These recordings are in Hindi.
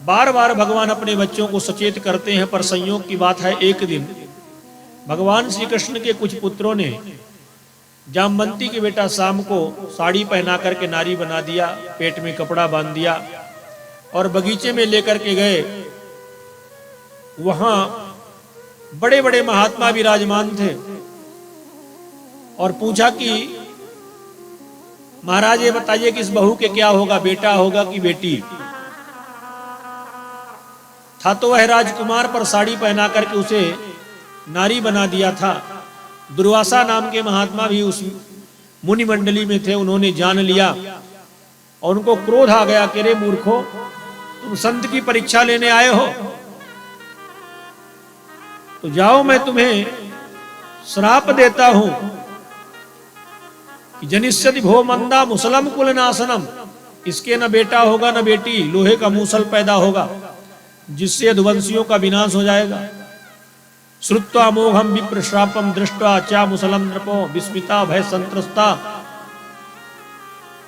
बार बार भगवान अपने बच्चों को सचेत करते हैं, पर संयोग की बात है एक दिन भगवान श्री कृष्ण के कुछ पुत्रों ने जामवंती के बेटा शाम को साड़ी पहना करके नारी बना दिया, पेट में कपड़ा बांध दिया और बगीचे में लेकर के गए। वहां बड़े बड़े महात्मा विराजमान थे और पूछा कि महाराज ये बताइए कि इस बहू के क्या होगा, बेटा होगा कि बेटी। था तो वह राजकुमार, पर साड़ी पहना करके उसे नारी बना दिया था। दुर्वासा नाम के महात्मा भी उस मुनि मंडली में थे, उन्होंने जान लिया और उनको क्रोध आ गया कि रे मूर्खो, तुम संत की परीक्षा लेने आए हो तो जाओ, मैं तुम्हें श्राप देता हूं कि जनिष्यति भो मंदा मुसलम कुल नासनम, इसके न बेटा होगा न बेटी, लोहे का मूसल पैदा होगा जिससे यदुवंशियों का विनाश हो जाएगा। श्रुत्वा मोहम विप्र श्रापम दृष्ट्वा चा मुसलम नृपो विस्मिता भय संत्रस्ता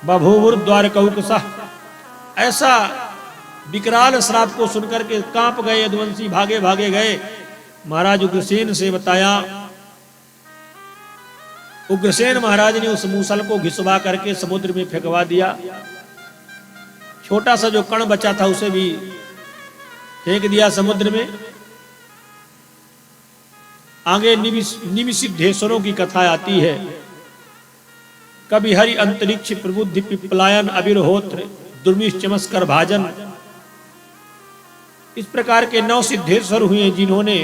बभूवुर्द्वारकौकसः। ऐसा विकराल श्राप को सुनकर के कांप गए यदुवंशी, भागे भागे गए। महाराज उग्रसेन से बताया। उग्रसेन महाराज ने उस मूसल को घिसवा करके समुद्र में फेंकवा दिया। छोटा सा जो कण बचा था उसे भी फेंक दिया समुद्र में। आगे निमिषिद्धेश्वरों की कथा आती है। कभी हरि अंतरिक्ष प्रबुद्धि पिपलायन अविर्होत्र दुर्मिश चमस्कर भाजन। इस प्रकार के 9 सिद्धेश्वर हुए जिन्होंने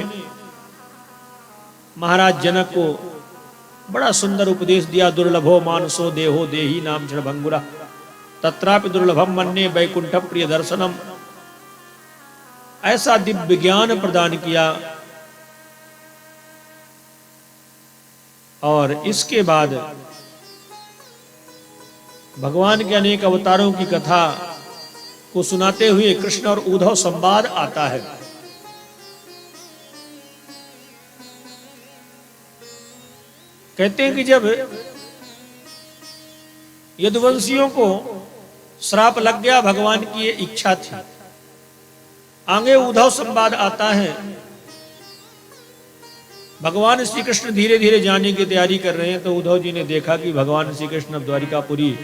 महाराज जनक को बड़ा सुंदर उपदेश दिया। दुर्लभो मानसो देहो देही नाम क्षणभंगुरा तत्रापि दुर्लभम मन्ये वैकुंठ प्रिय दर्शनम। ऐसा दिव्य ज्ञान प्रदान किया। और इसके बाद भगवान के अनेक अवतारों की कथा को सुनाते हुए कृष्ण और उद्धव संवाद आता है। कहते हैं कि जब यदुवंशियों को श्राप लग गया, भगवान की ये इच्छा थी। आगे उद्धव संवाद आता है। भगवान श्री कृष्ण धीरे धीरे जाने की तैयारी कर रहे हैं, तो उद्धव जी ने देखा कि भगवान श्री कृष्ण अब द्वारिकापुरी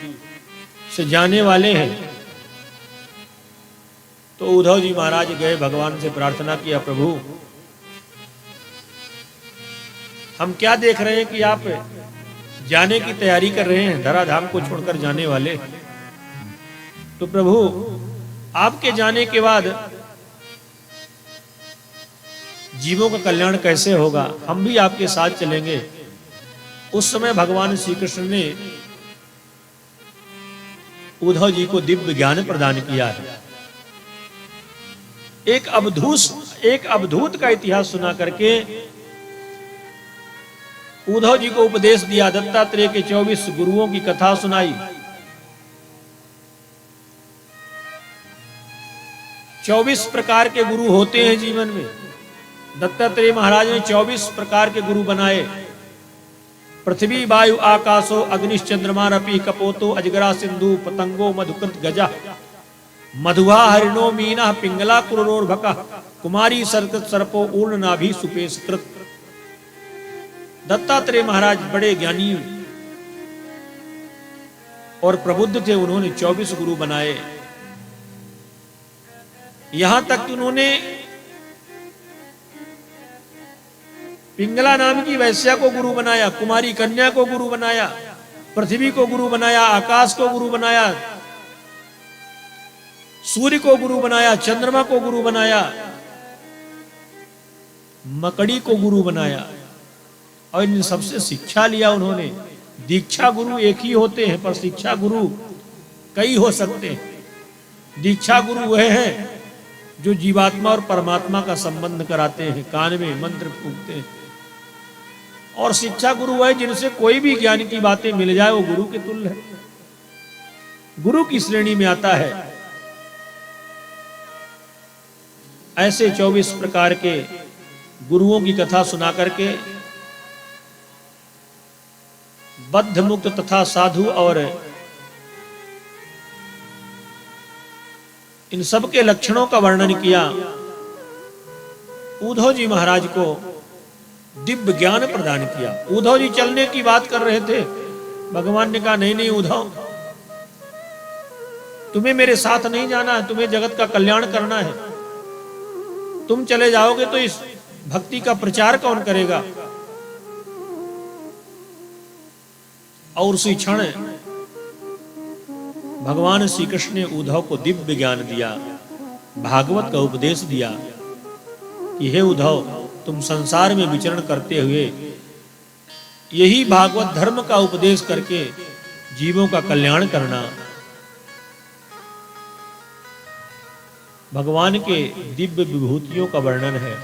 से जाने वाले हैं। तो उद्धव जी महाराज गए, भगवान से प्रार्थना किया, प्रभु हम क्या देख रहे हैं कि आप जाने की तैयारी कर रहे हैं, धराधाम को छोड़कर जाने वाले। तो प्रभु आपके जाने के बाद जीवों का कल्याण कैसे होगा, हम भी आपके साथ चलेंगे। उस समय भगवान श्री कृष्ण ने उद्धव जी को दिव्य ज्ञान प्रदान किया है। एक अवधूत का इतिहास सुना करके उद्धव जी को उपदेश दिया। दत्तात्रेय के 24 गुरुओं की कथा सुनाई। 24 प्रकार के गुरु होते हैं जीवन में। दत्तात्रेय महाराज ने 24 प्रकार के गुरु बनाए। पृथ्वी वायु आकाशो अग्निश्चंद्रमा रपि कपोतो अजगरा सिंधु पतंगो मधुकृत गजा मधुआ हरिणो मीना पिंगला कुरोर्भका कुमारी सरकृत सर्पो ऊर्ण नाभि सुपेशकृत। दत्तात्रेय महाराज बड़े ज्ञानी और प्रबुद्ध थे। उन्होंने 24 गुरु बनाए। यहां तक कि उन्होंने पिंगला नाम की वैश्या को गुरु बनाया, कुमारी कन्या को गुरु बनाया, पृथ्वी को गुरु बनाया, आकाश को गुरु बनाया, सूर्य को गुरु बनाया, चंद्रमा को गुरु बनाया, मकड़ी को गुरु बनाया। और इन सबसे शिक्षा लिया उन्होंने। दीक्षा गुरु एक ही होते हैं, पर शिक्षा गुरु कई हो सकते हैं। दीक्षा गुरु वह है जो जीवात्मा और परमात्मा का संबंध कराते हैं, कान में मंत्र फूंकते हैं। और शिक्षा गुरु वह है जिनसे कोई भी ज्ञान की बातें मिल जाए, वो गुरु के तुल्य है, गुरु की श्रेणी में आता है। ऐसे 24 प्रकार के गुरुओं की कथा सुना करके बद्ध मुक्त तथा साधु और इन सब के लक्षणों का वर्णन किया। उद्धव जी महाराज को दिव्य ज्ञान प्रदान किया। उद्धव जी चलने की बात कर रहे थे, भगवान ने कहा नहीं नहीं उद्धव, तुम्हें मेरे साथ नहीं जाना है, तुम्हें जगत का कल्याण करना है। तुम चले जाओगे तो इस भक्ति का प्रचार कौन करेगा। और उसी क्षण भगवान श्री कृष्ण ने उद्धव को दिव्य ज्ञान दिया, भागवत का उपदेश दिया कि हे उद्धव, तुम संसार में विचरण करते हुए यही भागवत धर्म का उपदेश करके जीवों का कल्याण करना। भगवान के दिव्य विभूतियों का वर्णन है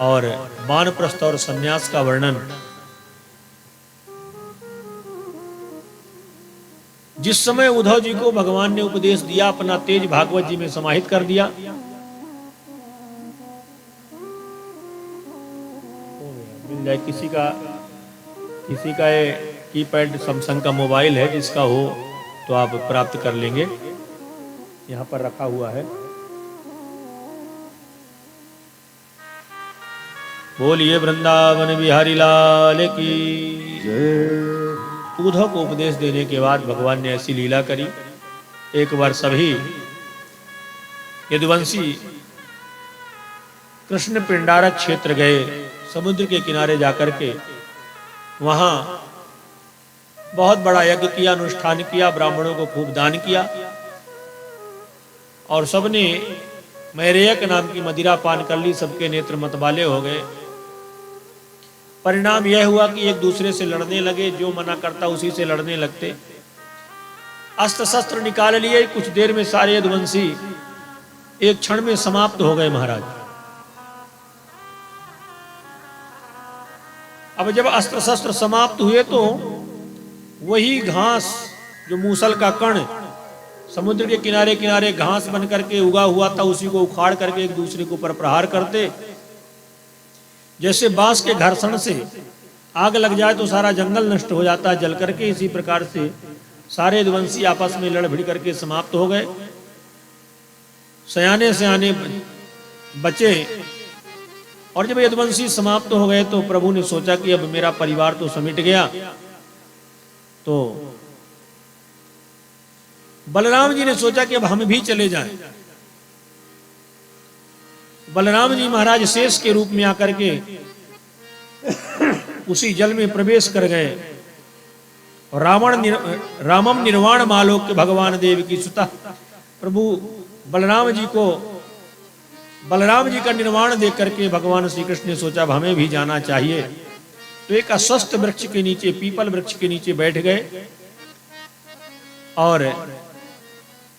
और वानप्रस्थ और संन्यास का वर्णन। जिस समय उद्धव जी को भगवान ने उपदेश दिया, अपना तेज भागवत जी में समाहित कर दिया, मिल जाए किसी का ये कीपैड सैमसंग का मोबाइल है, जिसका हो तो आप प्राप्त कर लेंगे, यहाँ पर रखा हुआ है। बोलिए वृंदावन बिहारी लाल की जय। उद्धव को उपदेश देने के बाद भगवान ने ऐसी लीला करी। एक बार सभी यदुवंशी कृष्ण पिंडारक क्षेत्र गए, समुद्र के किनारे जाकर के वहां बहुत बड़ा यज्ञ किया, अनुष्ठान किया, ब्राह्मणों को खूब दान किया और सबने मैरेयक नाम की मदिरा पान कर ली। सबके नेत्र मतवाले हो गए। परिणाम यह हुआ कि एक दूसरे से लड़ने लगे, जो मना करता उसी से लड़ने लगते। अस्त्र शस्त्र निकाल लिए। कुछ देर में सारे यदुवंशी एक क्षण में समाप्त हो गए महाराज। अब जब अस्त्र शस्त्र समाप्त हुए तो वही घास जो मूसल का कण समुद्र के किनारे किनारे घास बन करके उगा हुआ था, उसी को उखाड़ करके एक दूसरे के ऊपर प्रहार करते। जैसे बांस के घर्षण से आग लग जाए तो सारा जंगल नष्ट हो जाता है जल करके, इसी प्रकार से सारे यदुवंशी आपस में लड़ भिड़ करके समाप्त हो गए। सयाने सयाने बचे और जब यदुवंशी समाप्त हो गए तो प्रभु ने सोचा कि अब मेरा परिवार तो समिट गया, तो बलराम जी ने सोचा कि अब हम भी चले जाएं। बलराम जी महाराज शेष के रूप में आकर के उसी जल में प्रवेश कर गए और रामम निर्वाण मालोक भगवान देव की सुता। प्रभु बलराम जी का निर्वाण देख करके भगवान श्री कृष्ण ने सोचा अब हमें भी जाना चाहिए। तो एक अस्वस्थ वृक्ष के नीचे, पीपल वृक्ष के नीचे बैठ गए और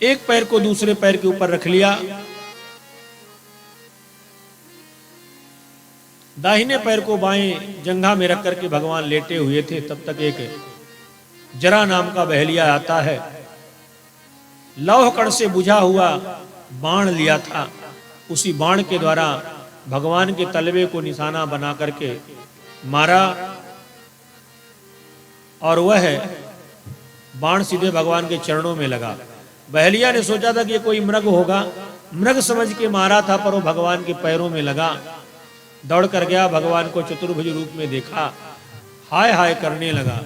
एक पैर को दूसरे पैर के ऊपर रख लिया। दाहिने पैर को बाएं जंघा में रख करके भगवान लेटे हुए थे। तब तक एक जरा नाम का बहलिया आता है। लौह कण से बुझा हुआ बाण लिया था, उसी बाण के द्वारा भगवान के तलवे को निशाना बना करके मारा और वह बाण सीधे भगवान के चरणों में लगा। बहलिया ने सोचा था कि ये कोई मृग होगा, मृग समझ के मारा था, पर वो भगवान के पैरों में लगा। दौड़ कर गया, भगवान को चतुर्भुज रूप में देखा, हाय हाय करने लगा।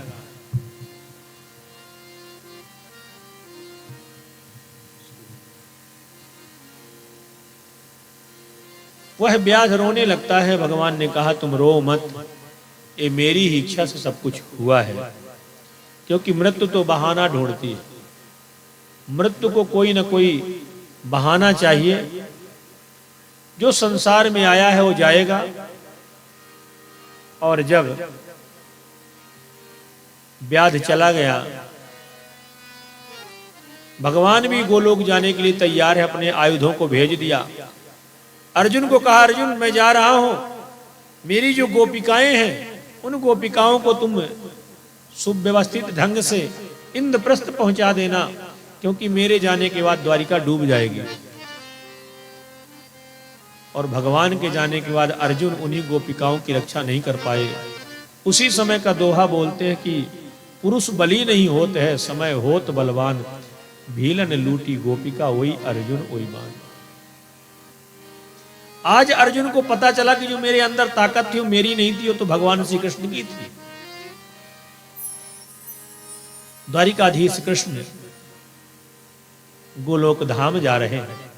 वह ब्याज रोने लगता है। भगवान ने कहा तुम रो मत, ये मेरी ही इच्छा से सब कुछ हुआ है, क्योंकि मृत्यु तो बहाना ढूंढती है। मृत्यु को कोई ना कोई बहाना चाहिए। जो संसार में आया है वो जाएगा, और जब व्याध चला गया, भगवान भी गोलोक जाने के लिए तैयार है, अपने आयुधों को भेज दिया। अर्जुन को कहा अर्जुन मैं जा रहा हूं, मेरी जो गोपिकाएं हैं उन गोपिकाओं को तुम सुव्यवस्थित ढंग से इंद्रप्रस्थ पहुंचा देना, क्योंकि मेरे जाने के बाद द्वारिका डूब जाएगी। और भगवान के जाने के बाद अर्जुन उन्हीं गोपिकाओं की रक्षा नहीं कर पाए। उसी समय का दोहा बोलते हैं कि पुरुष बली नहीं होते है, समय होत बलवान। भीलन लूटी गोपिका वही अर्जुन वही मान। आज अर्जुन को पता चला कि जो मेरे अंदर ताकत थी वो मेरी नहीं थी, वो तो भगवान श्री कृष्ण की थी। द्वारिकाधीश कृष्ण गोलोक धाम जा रहे हैं।